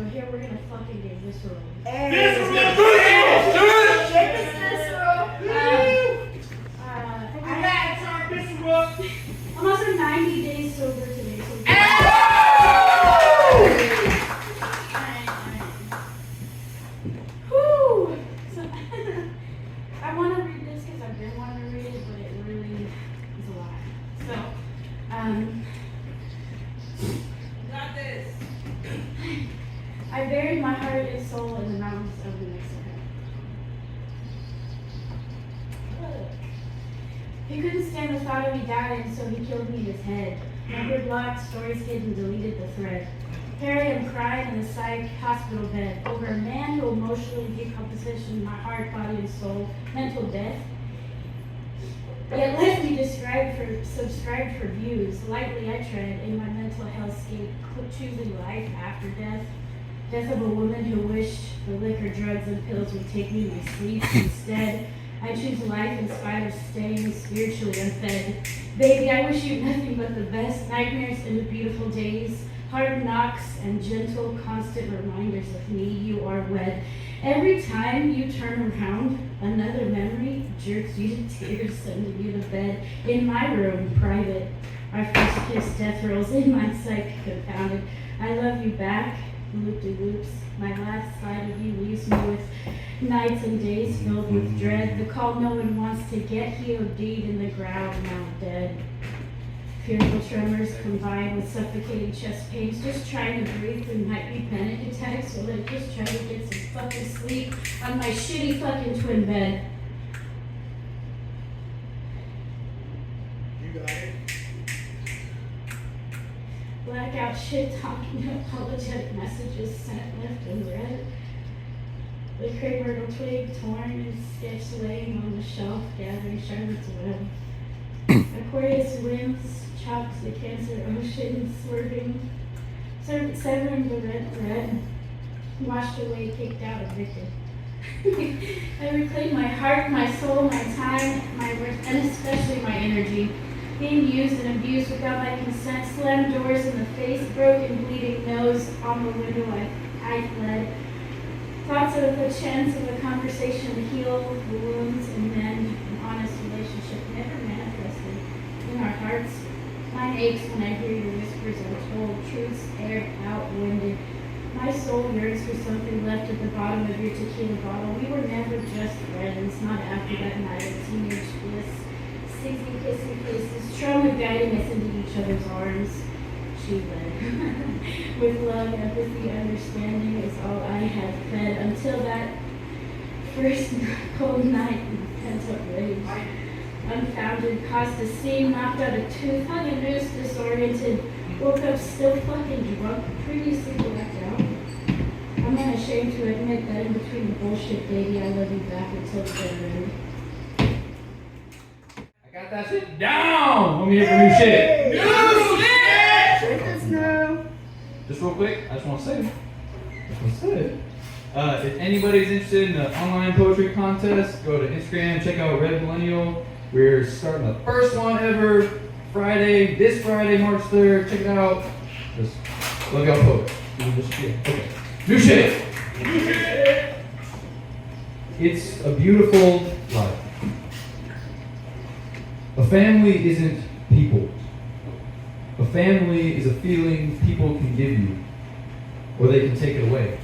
So here we're gonna fucking get visceral. I'm also 90 days sober today. So whew. So I want to read this because I've been wanting to read it, but it really is a lot. So, Got this. I buried my heart and soul in the mountains of New Mexico. He couldn't stand the thought of me dying, so he killed me in his head. Number blocked, stories hidden, deleted the thread. Here I am crying in the psych hospital bed over a man who emotionally decompositioned my heart, body, and soul, mental death. Yet left me subscribed for views. Lightly I tread in my mental hellscape, choosing life after death. Death of a woman who wished the liquor, drugs, and pills would take me my sleep. Instead, I choose life in spite of staying spiritually unfed. Baby, I wish you nothing but the best. Nightmares and the beautiful days. Hard knocks and gentle, constant reminders of me. You are wed. Every time you turn around, another memory jerks you to tears, sending you to bed. In my room, private. Our first kiss, death rolls in my psyche, confounded. I love you back. Loop-de-loops. My last side of you leaves me with nights and days filled with dread. The call no one wants to get, he OD'd in the ground, now dead. Fearful tremors combined with suffocating chest pains. Just trying to breathe through nightly panic attacks while I just try to get some fucking sleep on my shitty fucking twin bed. You got it. Blackout shit talking, apologetic messages sent left and read. The crepe myrtle twig torn and sketched laying on the shelf, gathering Charlotte's web. Aquarius winds, chops the Cancer Ocean, swerving, severing the red thread, washed away, kicked out, evicted. I reclaim my heart, my soul, my time, my worth, and especially my energy. Being used and abused without my consent, slammed doors in the face, broken, bleeding nose on the window I fled. Thoughts of a chance of a conversation to heal the wounds and mend an honest relationship never manifested in our hearts. Mine aches when I hear your whispers untold, truths aired out, winded. My soul yearns for something left at the bottom of your tequila bottle. We were never just friends, not after that night of teenage bliss. 60 kissing faces, trauma guiding us into each other's arms. She led. With love, empathy, understanding is all I have fed until that first cold night in pent-up rage. Unfounded, caused a scene, knocked out a tooth, hung a noose, disoriented, woke up still fucking drunk, previously blacked out. I'm unashamed to admit that in between the bullshit, baby, I love you back until the bitter end. Got that shit down! Let me hear some new shit. New shit! Just real quick, I just want to say. If anybody's interested in the online poetry contest, go to Instagram, check out Red Millennial. We're starting the first one ever this Friday, March 3rd. Check it out. Just love y'all poets. Okay. New shit! It's a beautiful life. A family isn't people. A family is a feeling people can give you, or they can take it away.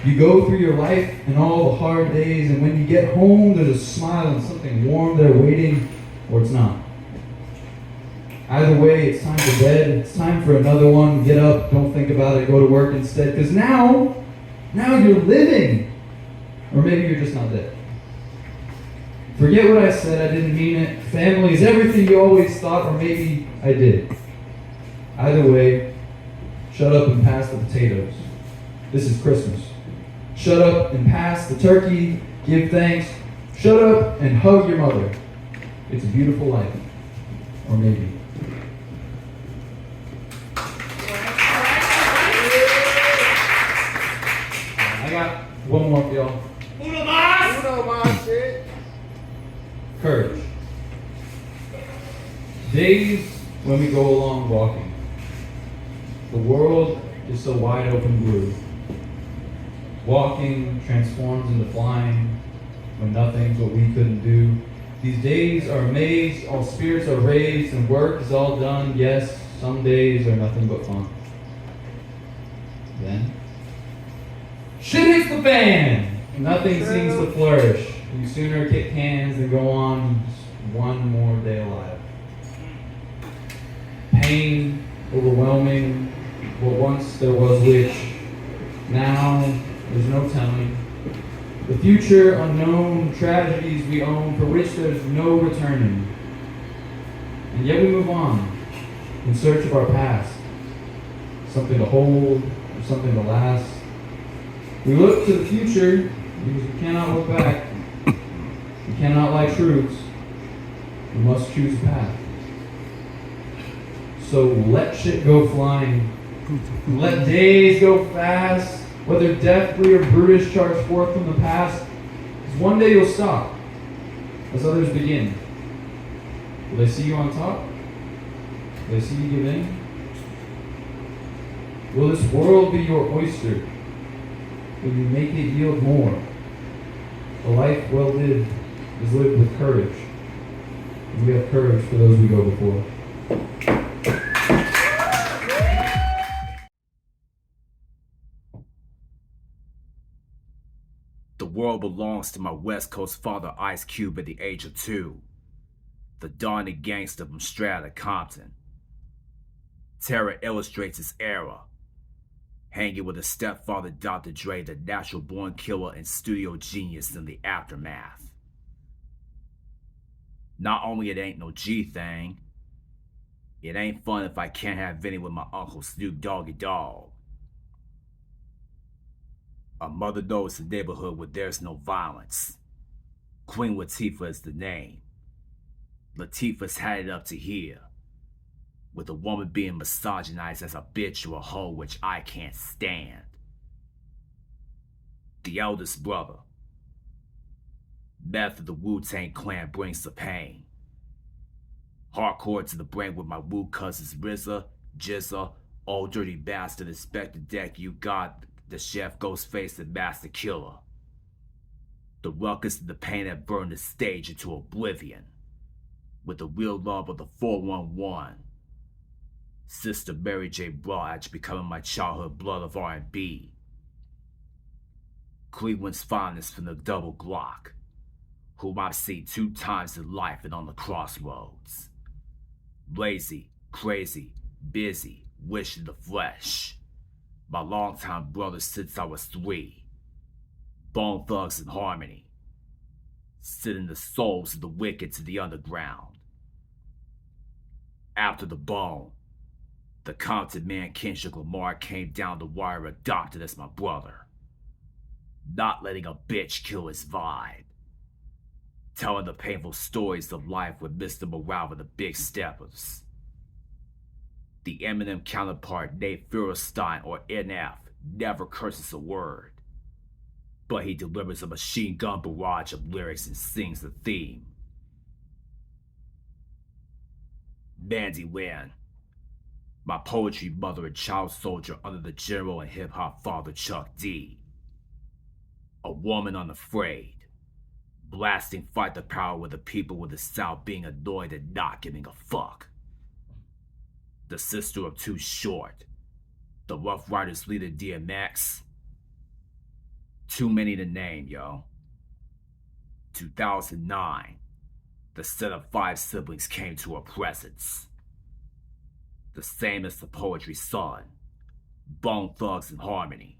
You go through your life and all the hard days, and when you get home, there's a smile and something warm there waiting, or it's not. Either way, it's time for bed, it's time for another one. Get up, don't think about it, go to work instead, because now you're living. Or maybe you're just not dead. Forget what I said, I didn't mean it. Family is everything you always thought, or maybe I did. Either way, shut up and pass the potatoes. This is Christmas. Shut up and pass the turkey, give thanks. Shut up and hug your mother. It's a beautiful life. Or maybe. I got one more for y'all. Uno más, shit. Courage. Days when we go along walking. The world just a wide open blue. Walking transforms into flying when nothing's what we couldn't do. These days are amazed, all spirits are raised, and work is all done. Yes, some days are nothing but fun. Then, shit hits the fan! Nothing seems to flourish. You sooner kick cans than go on one more day alive. Pain, overwhelming, what once there was which, now there's no telling. The future unknown, tragedies we own for which there's no returning. And yet we move on in search of our past. Something to hold, or something to last. We look to the future because we cannot look back. We cannot lie truths. We must choose a path. So let shit go flying. Let days go fast. Whether deftly or brutish charge forth from the past. Because one day you'll stop as others begin. Will they see you on top? Will they see you give in? Will this world be your oyster? Will you make it yield more? A life well lived is lived with courage. And we have courage for those we go before. The world belongs to my West Coast father Ice Cube at the age of 2. The dawning gangster from straight out of Compton. Terror illustrates his era. Hanging with his stepfather Dr. Dre, the natural born killer and studio genius in the aftermath. Not only it ain't no G thing, it ain't fun if I can't have any with my Uncle Snoop Doggy Dogg. A mother knows the neighborhood where there's no violence. Queen Latifah is the name. Latifah's had it up to here, with a woman being misogynized as a bitch or a hoe, which I can't stand. The eldest brother. Meth of the Wu-Tang Clan brings the pain. Hardcore to the brain with my Wu cousins RZA, Jizza, old dirty bastard, Inspector Deck, you got the chef, Ghostface, and Master Killer. The ruckus and the pain that burned the stage into oblivion. With the real love of the 411. Sister Mary J. Blige becoming my childhood blood of R&B. Cleveland's finest from the double Glock, whom I've seen 2 times in life and on the crossroads. Lazy, crazy, busy, wishing the flesh. My longtime brother since I was 3. Bone Thugs in Harmony. Sending the souls of the wicked to the underground. After the bone, the Compton man Kendrick Lamar came down the wire adopted as my brother. Not letting a bitch kill his vibe. Telling the painful stories of life with Mr. Morale and the Big Steppers. The Eminem counterpart Nate Feuerstein, or NF, never curses a word. But he delivers a machine gun barrage of lyrics and sings the theme. Mandy Lynn, my poetry mother and child soldier under the general and hip-hop father Chuck D. A woman unafraid, blasting fight the power with the people with the South being annoyed and not giving a fuck. The sister of Too Short, the Rough Riders leader DMX. Too many to name, yo. 2009, the set of 5 siblings came to her presence. The same as the poetry son, Bone Thugs in Harmony.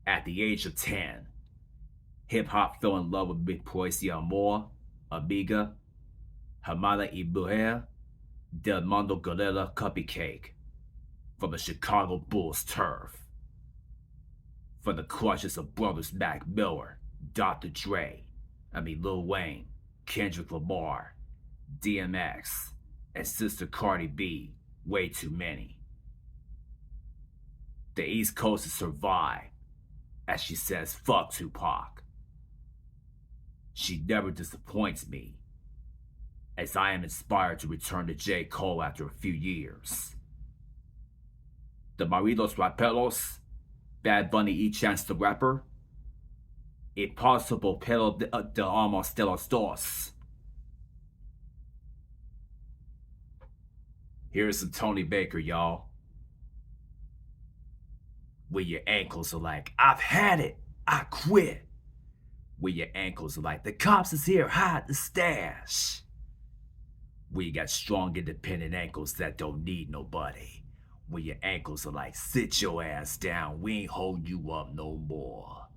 At the age of 10, hip-hop fell in love with Big Poesía Amor, Amiga, Hermana y Mujer, Del Mundo Gorilla Cuppycake, from the Chicago Bulls turf. From the crushes of brothers Mac Miller, Dr. Dre, Lil Wayne, Kendrick Lamar, DMX, and Sister Cardi B, way too many. The East Coast has survived, as she says, fuck Tupac. She never disappoints me, as I am inspired to return to J. Cole after a few years. The Maridos Raperos, Bad Bunny y Chance the Rapper, Impossible Pero de Almos de los Dos. Here's some Tony Baker, y'all. Where your ankles are like, I've had it, I quit. Where your ankles are like, the cops is here, hide the stash. Where you got strong, independent ankles that don't need nobody. Where your ankles are like, sit your ass down, we ain't holding you up no more.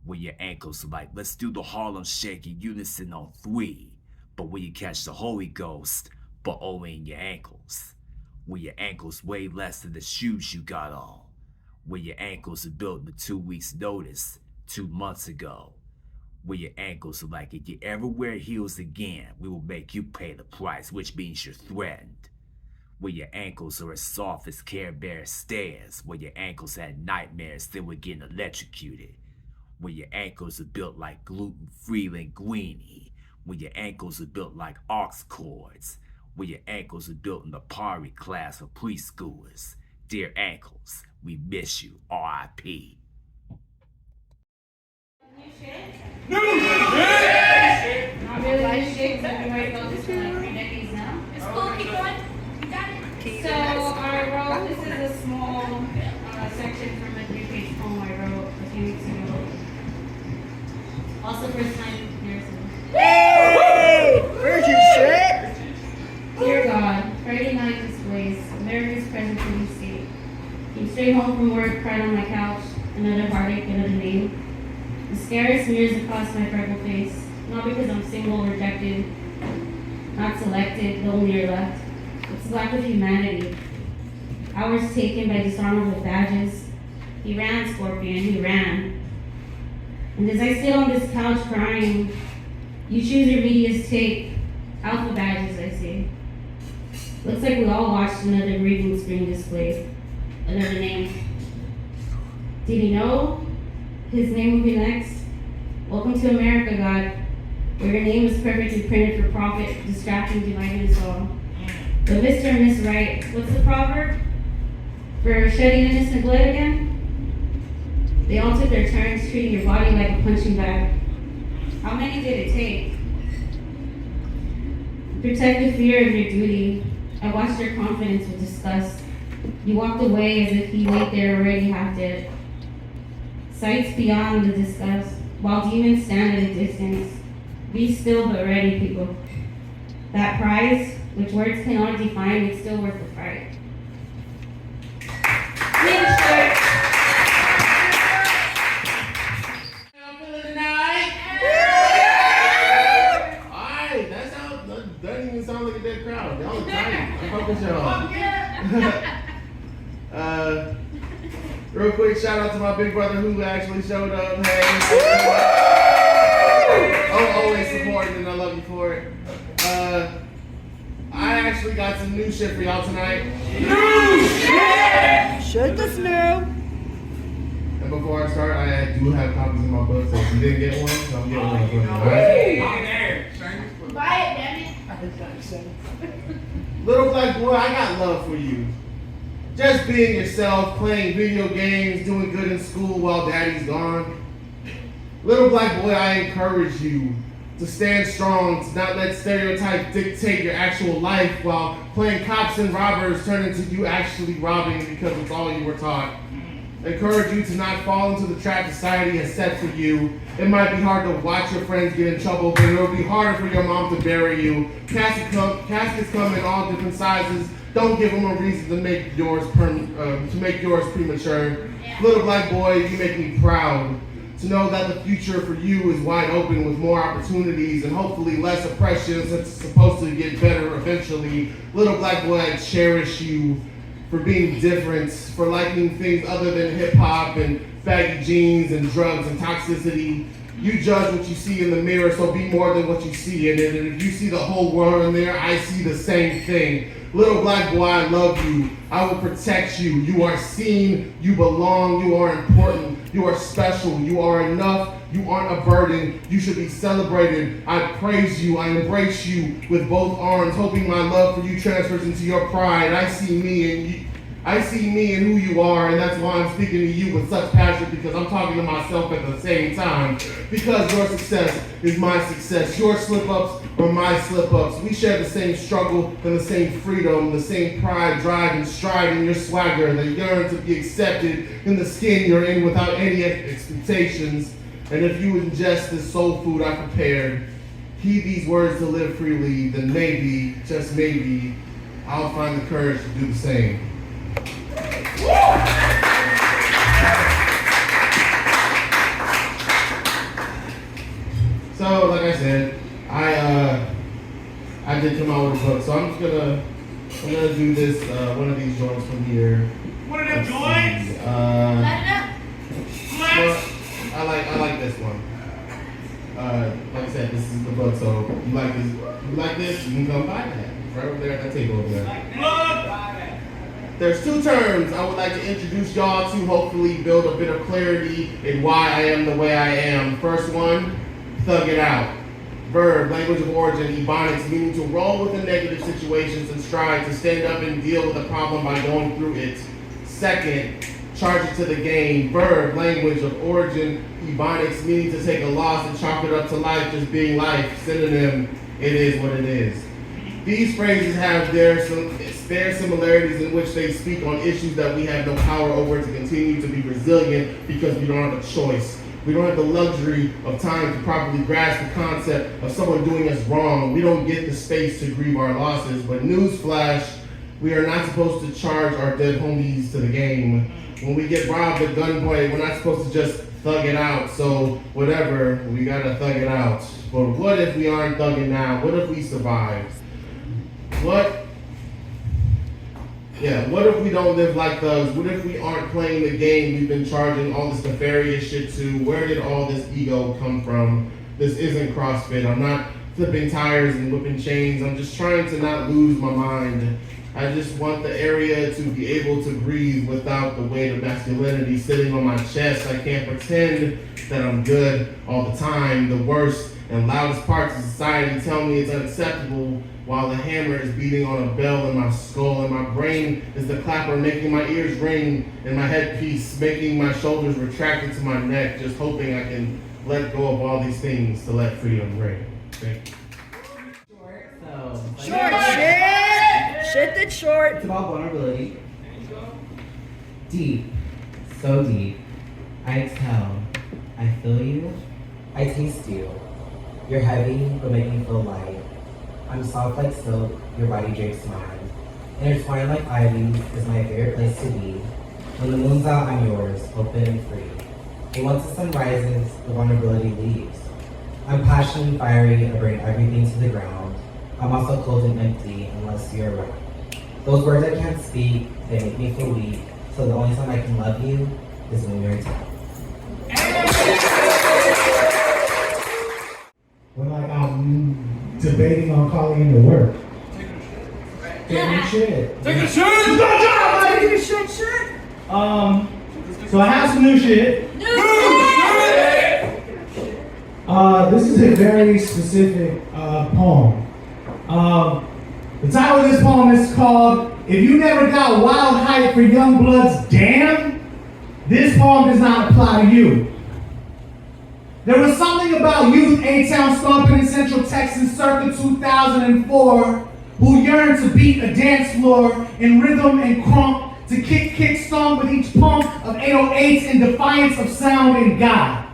Where your ankles are like, let's do the Harlem Shake in unison on 3. But where you catch the Holy Ghost, but only in your ankles. Where your ankles weigh less than the shoes you got on. Where your ankles are built in 2 weeks' notice, 2 months ago. Where your ankles are like, if you ever wear heels again, we will make you pay the price, which means you're threatened. Where your ankles are as soft as Care Bear stairs. Where your ankles had nightmares, then were getting electrocuted. Where your ankles are built like gluten-free linguine. Where your ankles are built like aux cords. Where your ankles are built in the pottery class of preschoolers. Dear ankles, we miss you, R.I.P. Not really new shit, 'cause I've been ready to go this for like 3 decades now. It's cool, keep going. You got it. So I wrote, this is a small section from a 3-page poem I wrote a few weeks ago. Also first time here, so. Virgin shit! Dear God, Friday night displays, America's present police state. Came straight home from work, cried on my couch, another heartache, another name. The scary smears across my freckled face, not because I'm single, rejected, not selected, lonely or left. It's lack of humanity. Hours taken by disarmable badges. He ran, Scorpion, he ran. And as I sit on this couch crying, you choose your media's take. Alpha badges, I see. Looks like we all watched another breathing screen display. Another name. Did he know his name would be next? Welcome to America, God, where your name is perfectly printed for profit, distracting, dividing us all. But Mr. and Miss Right, what's the proverb? For shedding innocent blood again? They all took their turns treating your body like a punching bag. How many did it take? Protect the fear of your duty. I watched your confidence with disgust. You walked away as if he laid there already half dead. Sights beyond the disgust, while demons stand at a distance. Be still but ready, people. That prize, which words cannot define, is still worth the fight. Alright, that doesn't even sound like a dead crowd. Y'all are tight. I fuck with y'all. Real quick, shout out to my big brother who actually showed up. Hey. Always supporting, and I love you for it. I actually got some new shit for y'all tonight. New shit! Shut the snow. And before I start, I do have copies of my book, so if you didn't get one, I'm getting one for you. Alright? Buy it, damn it. Little black boy, I got love for you. Just being yourself, playing video games, doing good in school while daddy's gone. Little black boy, I encourage you to stand strong, to not let stereotypes dictate your actual life while playing cops and robbers turn into you actually robbing because it's all you were taught. Encourage you to not fall into the trap society has set for you. It might be hard to watch your friends get in trouble, but it'll be harder for your mom to bury you. Caskets come in all different sizes. Don't give them a reason to make yours premature. Little black boy, you make me proud to know that the future for you is wide open with more opportunities and hopefully less oppression since it's supposed to get better eventually. Little black boy, I cherish you for being different, for liking things other than hip hop and baggy jeans and drugs and toxicity. You judge what you see in the mirror, so be more than what you see in it. And if you see the whole world in there, I see the same thing. Little black boy, I love you. I will protect you. You are seen, you belong, you are important, you are special, you are enough, you aren't a burden, you should be celebrated. I praise you, I embrace you with both arms, hoping my love for you transfers into your pride. I see me and you. I see me and who you are, and that's why I'm speaking to you with such passion, because I'm talking to myself at the same time. Because your success is my success. Your slip-ups are my slip-ups. We share the same struggle and the same freedom, the same pride, drive, and stride in your swagger, the yearn to be accepted in the skin you're in without any expectations. And if you ingest this soul food I prepared, heed these words to live freely, then maybe, just maybe, I'll find the courage to do the same. So, like I said, I did come out with a book, so I'm gonna do this one of these joints from here. One of them joints? Well, I like this one. Like I said, this is the book, so you like this, you can come buy that. Right over there at that table over there. There's two terms I would like to introduce y'all to, hopefully build a bit of clarity in why I am the way I am. First one, thug it out. Verb, language of origin, ebonics, meaning to roll with the negative situations and strive to stand up and deal with the problem by going through it. Second, charge it to the game. Verb, language of origin, ebonics, meaning to take a loss and chalk it up to life just being life. Synonym, it is what it is. These phrases have their similarities in which they speak on issues that we have no power over to continue to be resilient because we don't have a choice. We don't have the luxury of time to properly grasp the concept of someone doing us wrong. We don't get the space to grieve our losses. But newsflash, we are not supposed to charge our dead homies to the game. When we get robbed at gunpoint, we're not supposed to just thug it out. So whatever, we gotta thug it out. But what if we aren't thugging now? What if we survive? What if we don't live like thugs? What if we aren't playing the game we've been charging all this nefarious shit to? Where did all this ego come from? This isn't CrossFit. I'm not flipping tires and whipping chains. I'm just trying to not lose my mind. I just want the area to be able to breathe without the weight of masculinity sitting on my chest. I can't pretend that I'm good all the time. The worst and loudest parts of society tell me it's unacceptable, while the hammer is beating on a bell in my skull, and my brain is the clapper making my ears ring, and my headpiece making my shoulders retracted to my neck, just hoping I can let go of all these things to let freedom ring. Thank you. Short shit! Shit that's short. It's about vulnerability. Deep, so deep. I exhale. I feel you. I taste you. You're heavy, but make me feel light. I'm soft like silk, your body drapes mine. Intertwined like ivy is my favorite place to be. When the moon's out, I'm yours, open and free. And once the sun rises, the vulnerability leaves. I'm passionate and fiery, I bring everything to the ground. I'm also cold and empty unless you're around. Those words I can't speak, they make me feel weak. So the only time I can love you is when you're in town. We're like debating on calling into work. Take a shit. Take a shit! Good job, buddy! Take a shit, shit! So I have some new shit. This is a very specific poem. The title of this poem is called "If You Never Got Wild Hype for Young Blood's Damn, this poem does not apply to you." There was something about youth A-Town stomping in Central Texas circa 2004 who yearned to beat a dance floor in rhythm and crump, to kick stomp with each pump of 808s in defiance of sound and God.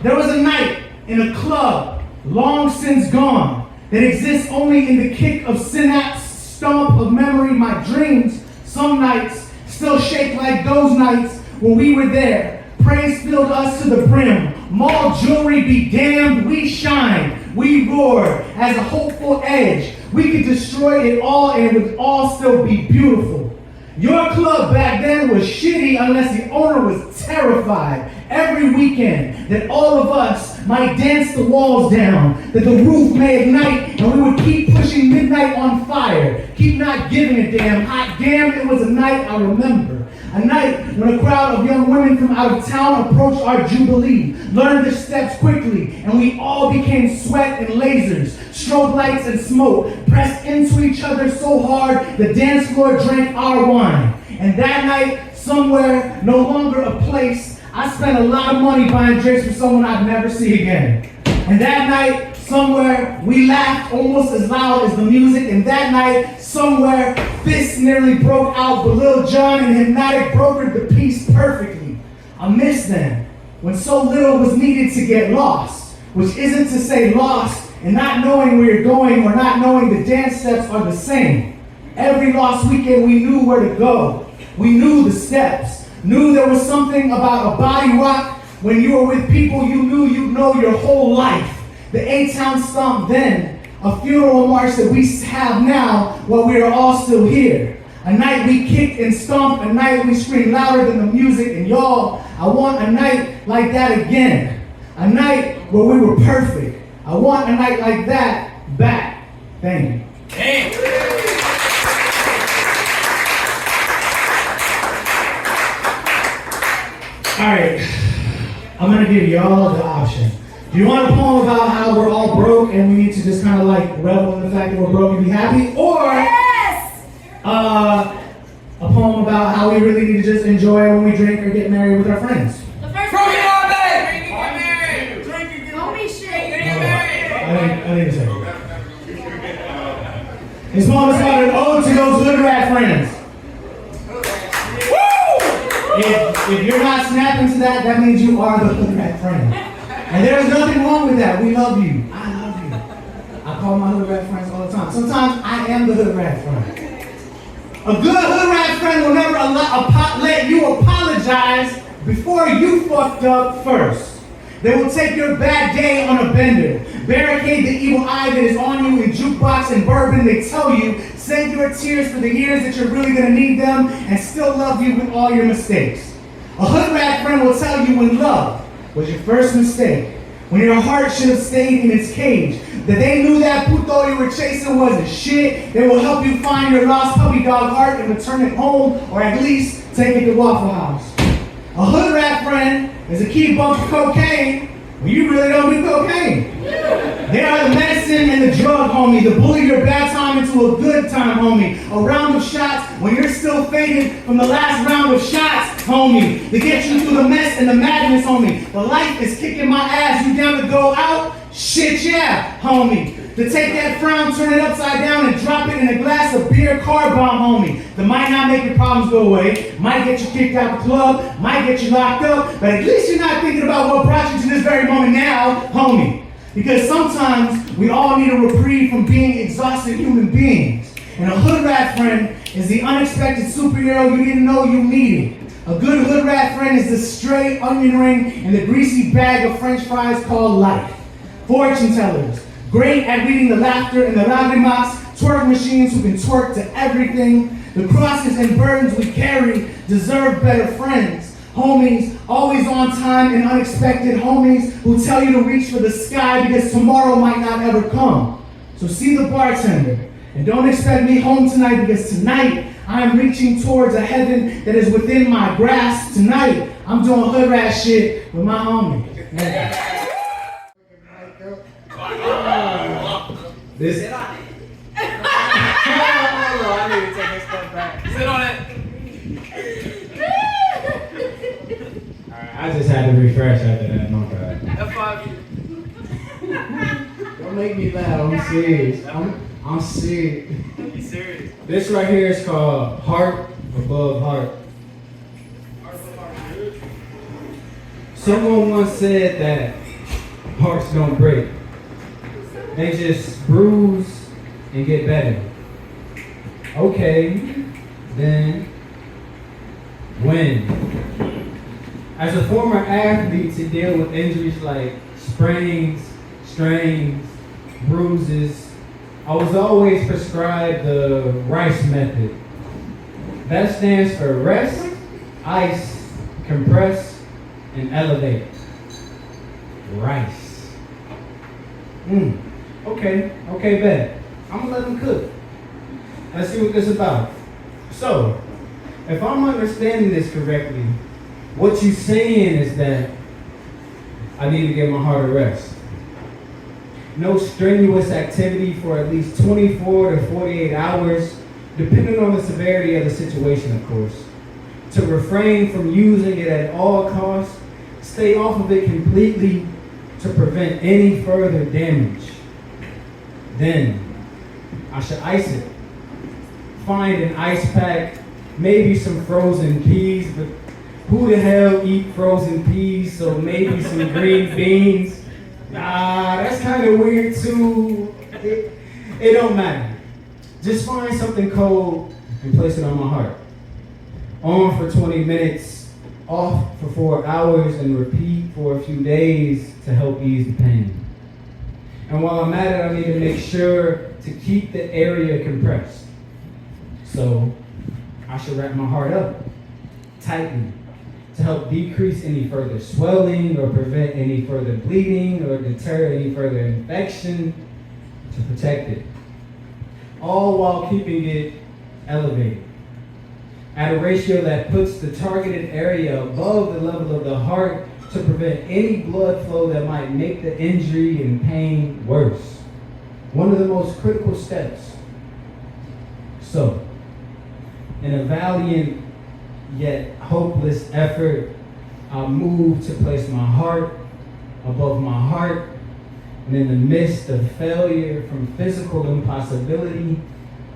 There was a night in a club, long since gone, that exists only in the kick of synapse, stomp of memory. My dreams, some nights, still shake like those nights when we were there. Praise filled us to the brim. Mall jewelry be damned, we shine, we roar as a hopeful edge. We could destroy it all and it would all still be beautiful. Your club back then was shitty unless the owner was terrified every weekend that all of us might dance the walls down, that the roof may ignite and we would keep pushing midnight on fire, keep not giving a damn. Hot damn, it was a night I remember. A night when a crowd of young women from out of town approached our jubilee, learned their steps quickly, and we all became sweat and lasers, strobe lights and smoke, pressed into each other so hard the dance floor drank our wine. And that night, somewhere, no longer a place, I spent a lot of money buying drinks for someone I'd never see again. And that night, somewhere, we laughed almost as loud as the music. And that night, somewhere, fists nearly broke out, but Lil Jon and Hypnotic brokered the peace perfectly. I miss them, when so little was needed to get lost, which isn't to say lost and not knowing where you're going or not knowing the dance steps are the same. Every lost weekend, we knew where to go. We knew the steps, knew there was something about a body rock. When you were with people you knew you'd know your whole life. The A-Town stomp then, a funeral march that we have now while we are all still here. A night we kicked and stomped, a night we screamed louder than the music, and y'all, I want a night like that again. A night where we were perfect. I want a night like that back. Thank you. All right, I'm gonna give y'all the option. Do you want a poem about how we're all broke and we need to just kind of like revel in the fact that we're broke and be happy? Or a poem about how we really need to just enjoy when we drink or get married with our friends? The first one. Don't be straight. I didn't say it. This poem is called An Ode to Those Hood Rat Friends. If you're not snapping to that, that means you are the hood rat friend. And there's nothing wrong with that. We love you. I love you. I call my hood rat friends all the time. Sometimes I am the hood rat friend. A good hood rat friend will never let you apologize before you fucked up first. They will take your bad day on a bender, barricade the evil eye that is on you in jukebox and bourbon. They tell you, save your tears for the years that you're really gonna need them and still love you with all your mistakes. A hood rat friend will tell you when love was your first mistake, when your heart should have stayed in its cage, that they knew that puto you were chasing wasn't shit. They will help you find your lost puppy dog heart and return it home, or at least take it to Waffle House. A hood rat friend is a key bump of cocaine when you really don't do cocaine. They are the medicine and the drug, homie. The bully your bad time into a good time, homie. A round of shots when you're still faded from the last round of shots, homie. To get you through the mess and the madness, homie. The life is kicking my ass. You down to go out? Shit, yeah, homie. To take that frown, turn it upside down, and drop it in a glass of beer car bomb, homie. That might not make your problems go away, might get you kicked out the club, might get you locked up, but at least you're not thinking about what brought you to this very moment now, homie. Because sometimes we all need a reprieve from being exhausted human beings. And a hood rat friend is the unexpected superhero you didn't know you needed. A good hood rat friend is the stray onion ring in the greasy bag of french fries called life. Fortune tellers, great at reading the laughter and the lagrimas, twerk machines who can twerk to everything. The crosses and burdens we carry deserve better friends. Homies, always on time and unexpected homies who tell you to reach for the sky because tomorrow might not ever come. So see the bartender and don't expect me home tonight because tonight I am reaching towards a heaven that is within my grasp. Tonight I'm doing hood rat shit with my homie. This. Sit on it. I need to take a step back. Sit on it. I just had to refresh after that. My God. F5. Don't make me laugh. I'm serious. I'm serious. Be serious. This right here is called Heart Above Heart. Someone once said that hearts don't break. They just bruise and get better. Okay, then when? As a former athlete to deal with injuries like sprains, strains, bruises, I was always prescribed the RICE method. That stands for rest, ice, compress, and elevate. RICE. Okay, bet. I'm gonna let them cook. Let's see what this is about. So, if I'm understanding this correctly, what you're saying is that I need to give my heart a rest. No strenuous activity for at least 24 to 48 hours, depending on the severity of the situation, of course. to refrain from using it at all costs, stay off of it completely to prevent any further damage. Then I should ice it. Find an ice pack, maybe some frozen peas, but who the hell eat frozen peas? So maybe some green beans. Nah, that's kind of weird too. It don't matter. Just find something cold and place it on my heart. On for 20 minutes, off for 4 hours, and repeat for a few days to help ease the pain. And while I'm at it, I need to make sure to keep the area compressed. So I should wrap my heart up tightly to help decrease any further swelling or prevent any further bleeding or deter any further infection, to protect it. All while keeping it elevated at a ratio that puts the targeted area above the level of the heart to prevent any blood flow that might make the injury and pain worse. One of the most critical steps. So, in a valiant yet hopeless effort, I move to place my heart above my heart, and in the midst of failure from physical impossibility,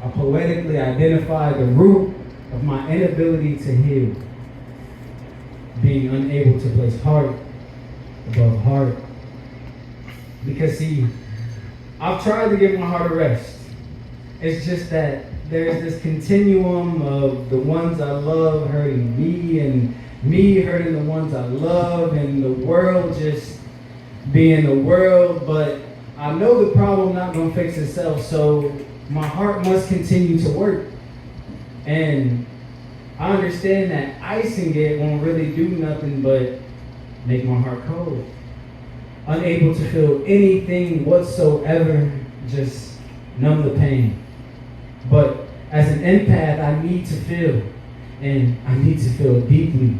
I poetically identify the root of my inability to heal. Being unable to place heart above heart. Because see, I've tried to give my heart a rest. It's just that there's this continuum of the ones I love hurting me and me hurting the ones I love and the world just being the world, but I know the problem not gonna fix itself, so my heart must continue to work. And I understand that icing it won't really do nothing but make my heart cold. Unable to feel anything whatsoever, just numb the pain. But as an empath, I need to feel, and I need to feel deeply.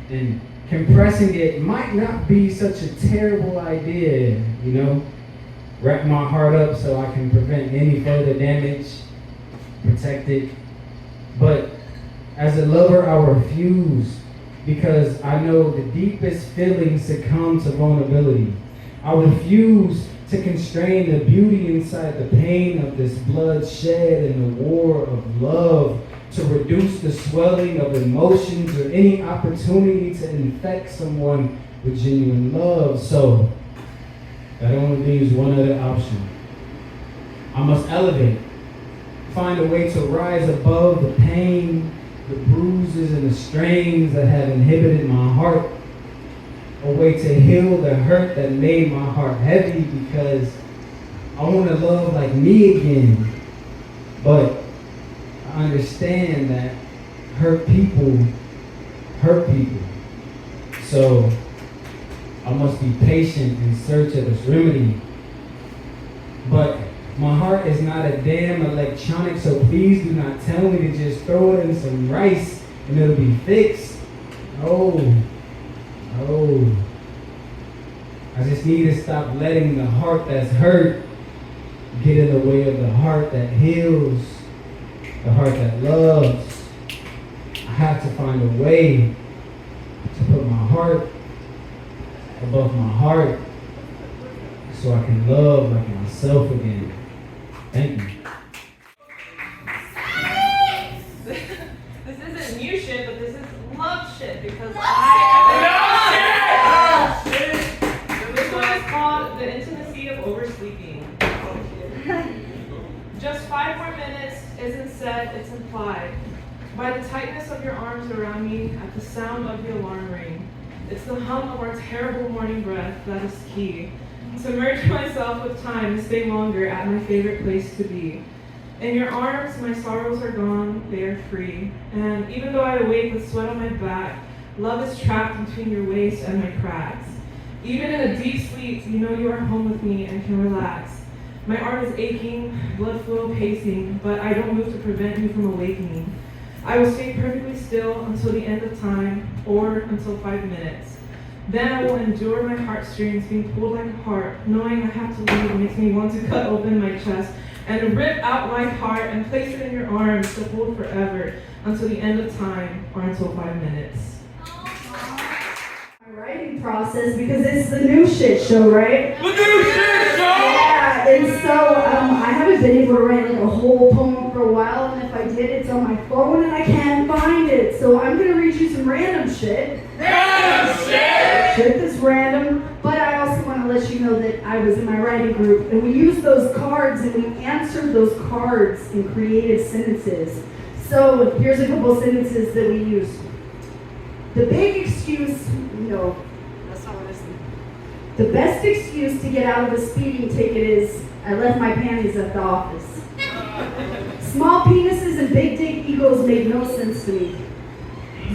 And compressing it might not be such a terrible idea, you know? Wrap my heart up so I can prevent any further damage, protect it. But as a lover, I refuse, because I know the deepest feelings succumb to vulnerability. I refuse to constrain the beauty inside the pain of this bloodshed and the war of love, to reduce the swelling of emotions or any opportunity to infect someone with genuine love. So that only leaves one other option. I must elevate, find a way to rise above the pain, the bruises and the strains that have inhibited my heart, a way to heal the hurt that made my heart heavy, because I want to love like me again. But I understand that hurt people hurt people. So I must be patient in search of this remedy. But my heart is not a damn electronic, so please do not tell me to just throw it in some rice and it'll be fixed. Oh. I just need to stop letting the heart that's hurt get in the way of the heart that heals, the heart that loves. I have to find a way to put my heart above my heart so I can love like myself again. Thank you. This isn't new shit, but this is love shit, because This one is called The Intimacy of Oversleeping. Just 5 more minutes isn't said, it's implied. By the tightness of your arms around me, at the sound of the alarm ring. It's the hum of our terrible morning breath that is key. Submerge myself with time to stay longer at my favorite place to be. In your arms, my sorrows are gone, they are free. And even though I awake with sweat on my back, love is trapped between your waist and my cracks. Even in a deep sleep, you know you are home with me and can relax. My arm is aching, blood flow pacing, but I don't move to prevent you from awakening. I will stay perfectly still until the end of time, or until 5 minutes. Then I will endure my heartstrings being pulled like a heart, knowing I have to leave makes me want to cut open my chest and rip out my heart and place it in your arms to hold forever, until the end of time or until 5 minutes. My writing process, because it's the new shit show, right? The new shit show! Yeah, and so I haven't been able to write like a whole poem for a while, and if I did, it's on my phone and I can't find it. So I'm gonna read you some random shit. Random shit! Shit that's random, but I also want to let you know that I was in my writing group, and we used those cards and we answered those cards and created sentences. So here's a couple sentences that we used. The big excuse, no, that's not what I said. The best excuse to get out of a speeding ticket is, I left my panties at the office. Small penises and big dick egos make no sense to me.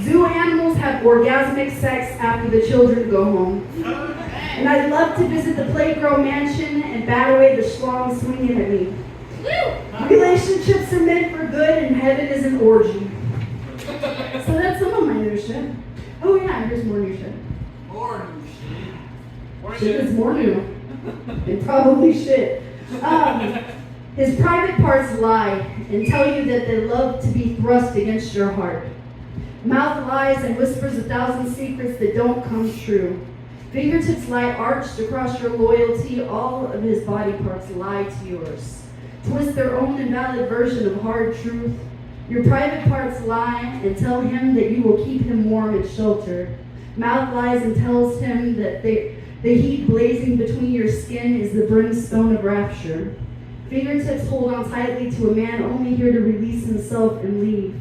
Zoo animals have orgasmic sex after the children go home. And I'd love to visit the Playgirl mansion and bat away the schlong swinging at me. Relationships are meant for good and heaven is an orgy. So that's some of my new shit. Oh yeah, here's more new shit. More new shit. Shit is more new. And probably shit. His private parts lie and tell you that they love to be thrust against your heart. Mouth lies and whispers 1,000 secrets that don't come true. Fingertips lie arched across your loyalty. All of his body parts lie to yours. Twist their own invalid version of hard truth. Your private parts lie and tell him that you will keep him warm and sheltered. Mouth lies and tells him that the heat blazing between your skin is the brimstone of rapture. Fingertips hold on tightly to a man only here to release himself and leave.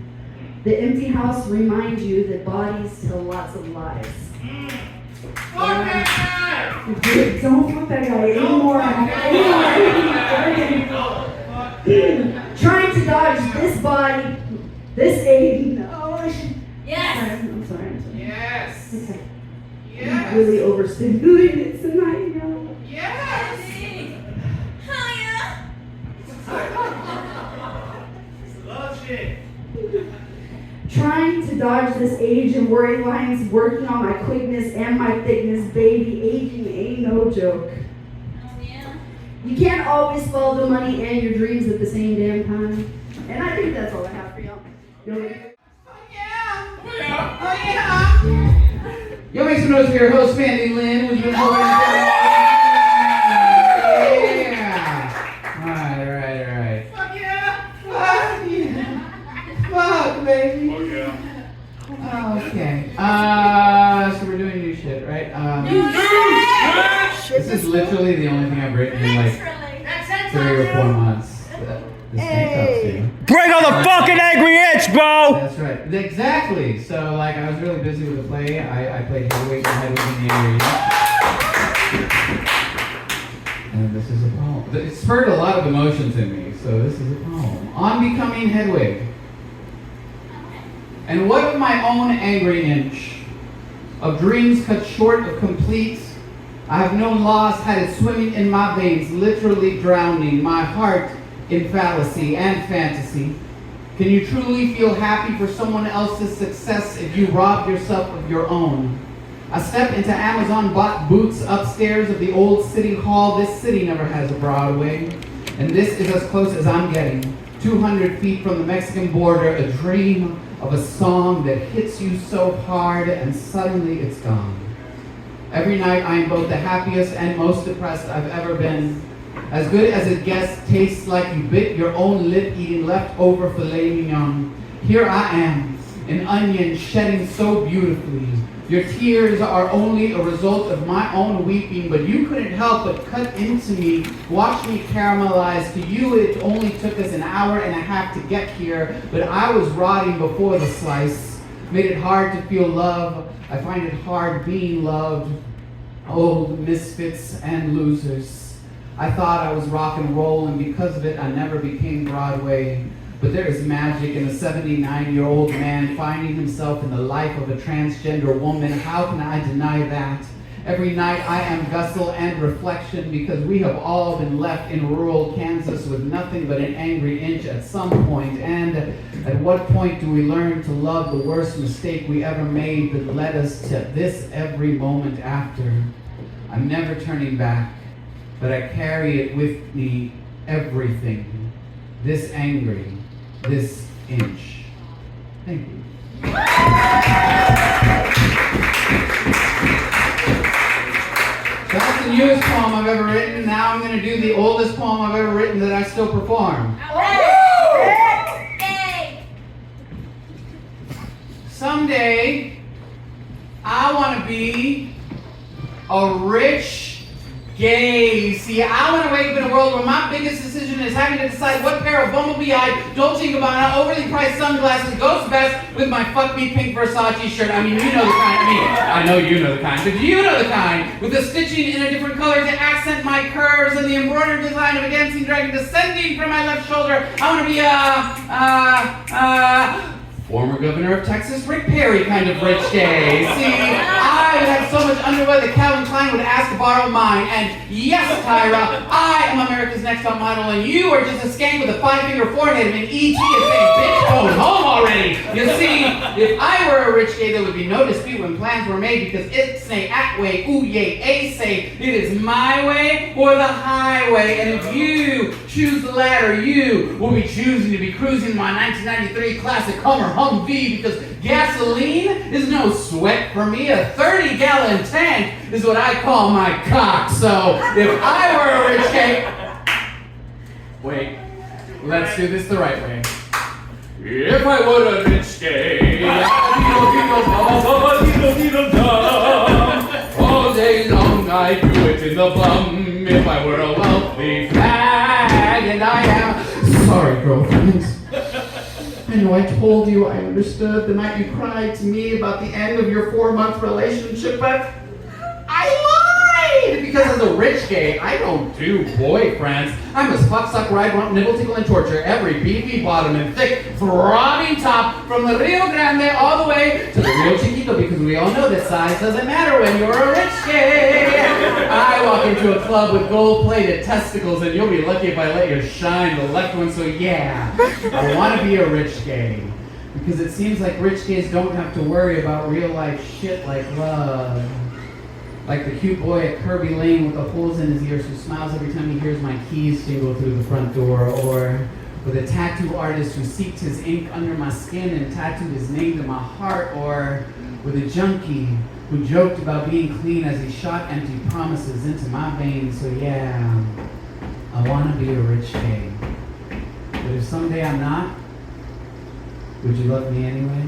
The empty house reminds you that bodies tell lots of lies. Dude, don't fuck that guy anymore. Trying to dodge this body, this age. No, I should. Yes! I'm sorry. Yes! Okay. Yes! I'm really overstimulated tonight, y'all. Yes! Love shit. Trying to dodge this age and worry lines, working on my quickness and my thickness, baby. Aging ain't no joke. You can't always follow the money and your dreams at the same damn time. And I think that's all I have for y'all. Yo, make some noise for your host, Mandy Lynn. Would you enjoy Alright. Fuck yeah! Fuck, baby. Oh yeah. Okay. So we're doing new shit, right? New shit! This is literally the only thing I've written in like 3 or 4 months. This tank top's due. Bring on the fucking angry itch, bro! That's right. Exactly. So like I was really busy with the play. I played heavyweight and heavyweight in the area. And this is a poem. It spurred a lot of emotions in me, so this is a poem. On becoming Hedwig. And what of my own angry inch? Of dreams cut short of complete, I have known loss, had it swimming in my veins, literally drowning my heart in fallacy and fantasy. Can you truly feel happy for someone else's success if you robbed yourself of your own? I step into Amazon bought boots upstairs of the old city hall. This city never has a Broadway. And this is as close as I'm getting. 200 feet from the Mexican border, a dream of a song that hits you so hard and suddenly it's gone. Every night I am both the happiest and most depressed I've ever been. As good as it gets, tastes like you bit your own lip eating leftover filet mignon. Here I am, an onion shedding so beautifully. Your tears are only a result of my own weeping, but you couldn't help but cut into me, watch me caramelize. To you it only took us an hour and a half to get here, but I was rotting before the slice. Made it hard to feel love. I find it hard being loved. Old misfits and losers. I thought I was rock and roll, and because of it I never became Broadway. But there is magic in a 79-year-old man finding himself in the life of a transgender woman. How can I deny that? Every night I am vessel and reflection, because we have all been left in rural Kansas with nothing but an angry inch at some point. And at what point do we learn to love the worst mistake we ever made that led us to this every moment after? I'm never turning back, but I carry it with me, everything. This angry, this inch. Thank you. That's the newest poem I've ever written. Now I'm going to do the oldest poem I've ever written that I still perform. Someday, I want to be a rich gay. See, I want to wake up in a world where my biggest decision is having to decide what pair of bumblebee-eyed, Dolce & Gabbana, overly priced sunglasses goes best with my fuck me pink Versace shirt. I mean, you know the kind. I know you know the kind, but you know the kind. With the stitching in a different color to accent my curves and the embroidered design of a dancing dragon descending from my left shoulder. I want to be former governor of Texas, Rick Perry kind of rich gay. See, I would have so much underwear that Calvin Klein would ask to borrow mine. And yes, Tyra, I am America's Next Top Model, and you are just a skank with a 5-finger forehead and an E.T. is saying, bitch, go home already. You see, if I were a rich gay, there would be no dispute when plans were made because it say at way, ooh yay, a say, it is my way or the highway. And if you choose the latter, you will be choosing to be cruising my 1993 classic Hummer Humvee because gasoline is no sweat for me. A 30-gallon tank is what I call my cock. So if I were a rich gay... Wait, let's do this the right way. If I were a rich gay, all day long I'd do it in the bum. If I were a wealthy fag, and I am... Sorry, girlfriend. I know I told you I understood the night you cried to me about the end of your 4-month relationship, but I lied! Because as a rich gay, I don't do boyfriends. I'm as fuck, suck, ride, rump, nibble, tickle, and torture every beefy bottom and thick, throbbing top from the Rio Grande all the way to the Rio Chiquito because we all know that size doesn't matter when you're a rich gay. I walk into a club with gold-plated testicles and you'll be lucky if I let you shine the left one, so yeah, I want to be a rich gay. Because it seems like rich gays don't have to worry about real-life shit like love. Like the cute boy at Kirby Lane with the holes in his ears who smiles every time he hears my keys jingle through the front door, or with a tattoo artist who seeped his ink under my skin and tattooed his name to my heart, or with a junkie who joked about being clean as he shot empty promises into my veins. So yeah, I want to be a rich gay. But if someday I'm not, would you love me anyway?